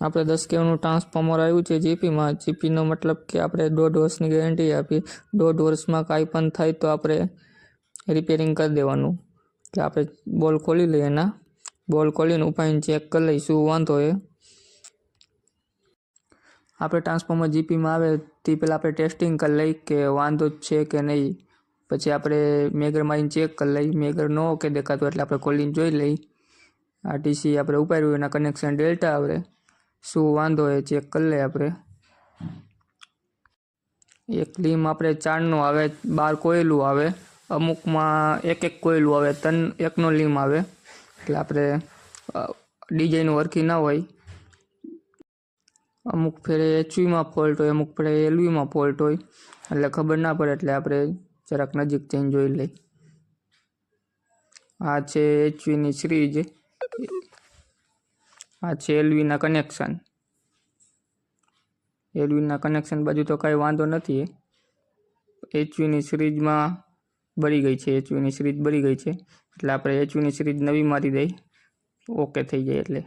આપણે 10 kVનું ટ્રાન્સફોર્મર આવ્યું છે જીપીમાં. જીપીનો મતલબ કે આપણે 1.5 વર્ષની ગેરંટી આપી. 1.5 વર્ષમાં કાંઈ પણ થાય તો આપણે રિપેરિંગ કરી દેવાનું. એટલે આપણે બોલ ખોલી લઈએ, એના બોલ ખોલીને ઉપાડીને ચેક કરી લઈએ શું વાંધો એ. આપણે ટ્રાન્સફોર્મર જીપીમાં આવે તે પહેલાં આપણે ટેસ્ટિંગ કરી લઈએ કે વાંધો છે કે નહીં. પછી આપણે મેગર મારીને ચેક કરી લઈએ. મેગર ન કે દેખાતું એટલે આપણે ખોલીને જોઈ લઈએ. આરટીસી આપણે ઉપાડ્યું, એના કનેક્શન ડેલ્ટા આવે, શું વાંધો એ ચેક કરી લઈએ આપણે. એક લીમ આપણે 4નો આવે, 12 કોયલું આવે, અમુકમાં એક કોયલું આવે, 1નો લીમ આવે. એટલે આપણે ડિઝાઇન વરખી ના હોય. અમુક ફેરે એચવીમાં ફોલ્ટ હોય, અમુક ફેરે એલવીમાં ફોલ્ટ હોય, એટલે ખબર ના પડે. એટલે આપણે જરાક નજીક જઈને જોઈ લઈએ. આ છે એચવીની સિરીજ, આ છે એલવીના કનેક્શન. એલવીના કનેક્શન બાજુ તો કાંઈ વાંધો નથી. એચવીની સિરીજમાં બળી ગઈ છે, એચવીની સિરીજ બળી ગઈ છે. એટલે આપણે એચવીની સિરીજ નવી મારી દઈ, ઓકે થઈ જાય એટલે.